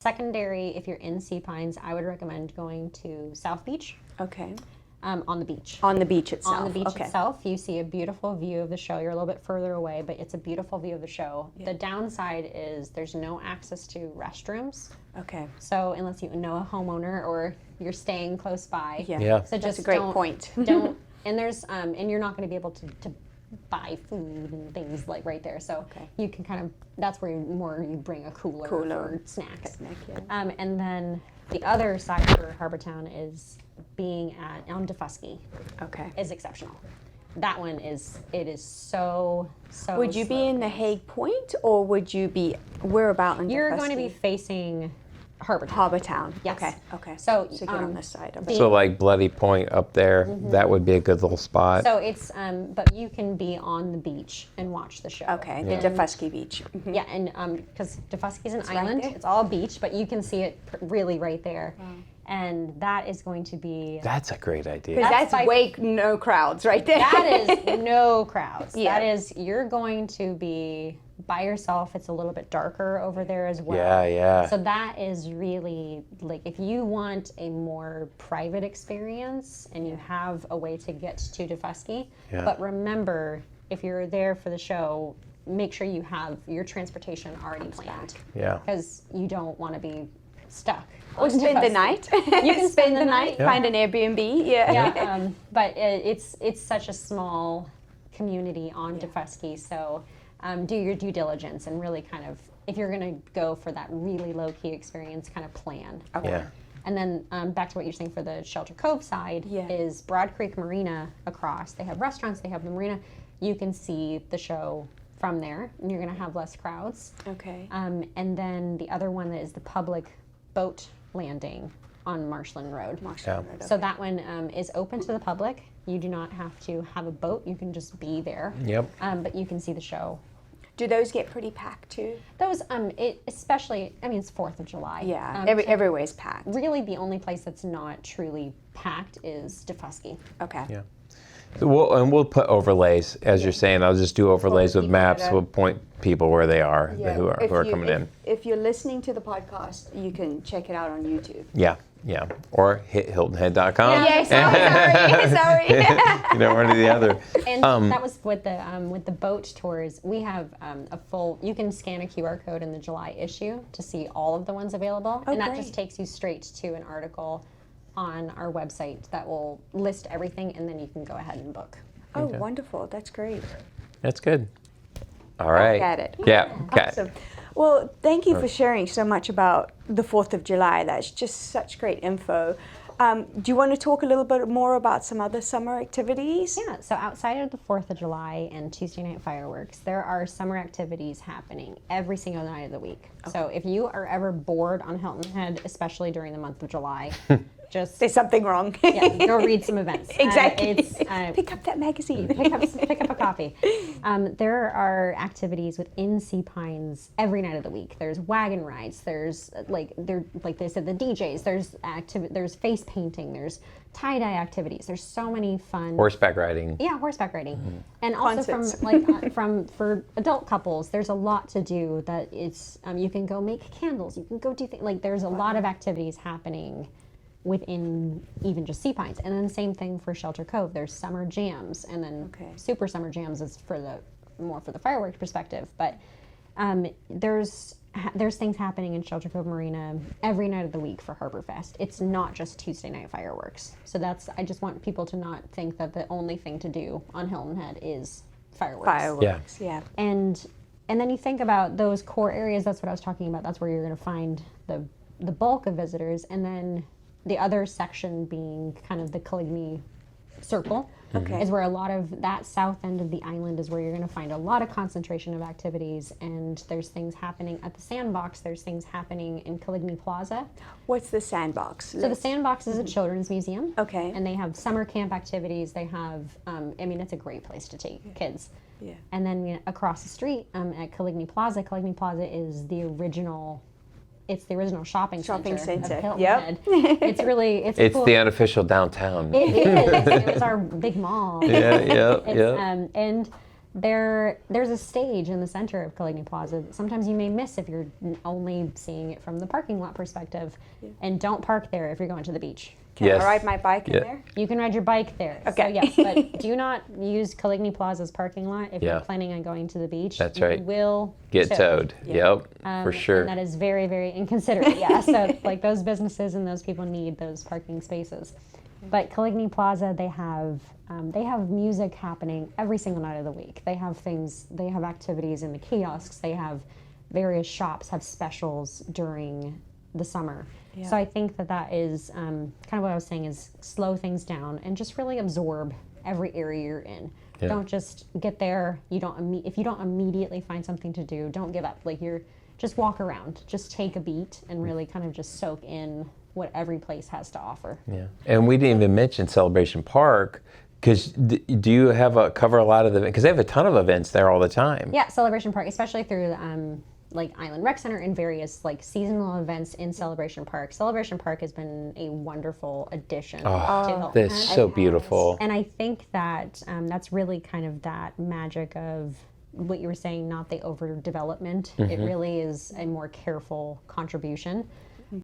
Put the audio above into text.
Secondary, if you're in Sea Pines, I would recommend going to South Beach. Okay. On the beach. On the beach itself. On the beach itself, you see a beautiful view of the show. You're a little bit further away, but it's a beautiful view of the show. Yeah. The downside is there's no access to restrooms. Okay. So unless you know a homeowner or you're staying close by. Yeah. So that's a great point. Don't, and there's, and you're not going to be able to buy food and things like right there. So you can kind of, that's where you bring a cooler. For snacks. And then the other side for Harbor Town is being on Daufuskie. Okay. Is exceptional. That one is so Would you be in the Hague Point, or would you be whereabout in Daufuskie? You're going to be facing Harbor Town. Harbor Town. Yes. Okay. So get on this side of it. So like Bloody Point up there, that would be a good little spot. So it's, but you can be on the beach and watch the show. Okay, the Daufuskie Beach. Mm-hmm. Yeah, and because Daufuskie is an island, right it's all beach, but you can see it really right there. Wow. And that is going to be... That's a great idea. Because that's way no crowds right there. That is no crowds. Yeah. That is, you're going to be by yourself. It's a little bit darker over there as well. Yeah. So that is really, like, if you want a more private experience and you have a way to get to Daufuskie, but remember, if you're there for the show, make sure you have your transportation already planned. Yeah. Because you don't want to be stuck. Or spend the night. You can spend the night. Find an Airbnb. But it's such a small community on Daufuskie, so do your due diligence and really kind of, if you're going to go for that really low-key experience, kind of plan. Okay. Yeah. And then back to what you're saying for the Shelter Cove side is Broad Creek Marina across. They have restaurants, they have the marina. You can see the show from there, and you're going to have less crowds. Okay. And then the other one that is the public boat landing on Marshland Road. So that one is open to the public. You do not have to have a boat. You can just be there. Yep. But you can see the show. Do those get pretty packed too? Those, especially, I mean, it's 4th of July. Yeah, everywhere's packed. Really, the only place that's not truly packed is Daufuskie. Okay. Yeah. We'll put overlays, as you're saying. I'll just do overlays with maps. We'll point people where they are, who are coming in. If you're listening to the podcast, you can check it out on YouTube. Yeah. Or hit HiltonHead.com. Sorry. You know, one or the other. And that was with the boat tours. We have a full. You can scan a QR code in the July issue to see all of the ones available, and that just takes you straight to an article on our website that will list everything, and then you can go ahead and book. Oh, wonderful. That's great. That's good. All right. Got it. Yeah. Awesome. Well, thank you for sharing so much about the 4th of July. That's just such great info. Do you want to talk a little bit more about some other summer activities? Yeah, so outside of the 4th of July and Tuesday night fireworks, there are summer activities happening every single night of the week. Okay. So if you are ever bored on Hilton Head, especially during the month of July, just... There's something wrong. Go read some events. Exactly. Pick up that magazine. Pick up a copy. There are activities within Sea Pines every night of the week. There's wagon rides. There's like they said, the DJs. There's face painting. There's tie-dye activities. There's so many fun. Horseback riding. Yeah, horseback riding. And also for adult couples, there's a lot to do. That it's you can go make candles. You can go do things like there's a lot of activities happening within even just Sea Pines. And then same thing for Shelter Cove. There's summer jams, and then super summer jams is for the fireworks perspective. But there's things happening in Shelter Cove Marina every night of the week for Harbor Fest. It's not just Tuesday night fireworks. So I just want people to not think that the only thing to do on Hilton Head is fireworks. Yeah. And then you think about those core areas. That's what I was talking about. That's where you're going to find the bulk of visitors, and then the other section being kind of the Coligny Circle is where a lot of that south end of the island is where you're going to find a lot of concentration of activities, and there's things happening at the Sandbox. There's things happening in Coligny Plaza. What's the Sandbox? So the Sandbox is a children's museum. Okay. And they have summer camp activities. They have, it's a great place to take kids. Yeah. And then across the street at Coligny Plaza is the original... It's the original shopping center. Of Hilton Head. It's cool. The unofficial downtown. It is. It was our big mall. Yeah. And There's a stage in the center of Coligny Plaza that sometimes you may miss if you're only seeing it from the parking lot perspective. And don't park there if you're going to the beach. Can I ride my bike in there? You can ride your bike there. Okay. So yes, but do not use Coligny Plaza's parking lot if you're planning on going to the beach. That's right. You will Get towed. Yep, for sure. And that is very, very inconsiderate. Yeah. So like those businesses and those people need those parking spaces. But Coligny Plaza, they have music happening every single night of the week. They have things. They have activities in the kiosks. They have various shops have specials during the summer. Yeah. So I think that is kind of what I was saying is slow things down and just really absorb every area you're in. Yeah. Don't just get there. If you don't immediately find something to do, don't give up. Like just walk around. Just take a beat and really kind of just soak in what every place has to offer. Yeah, and we didn't even mention Celebration Park. Because do you cover a lot of the, because they have a ton of events there all the time. Yeah, Celebration Park, especially through like Island Rec Center and various like seasonal events in Celebration Park. Celebration Park has been a wonderful addition to Hilton. That's so beautiful. And I think that that's really kind of that magic of what you were saying, not the overdevelopment. It really is a more careful contribution.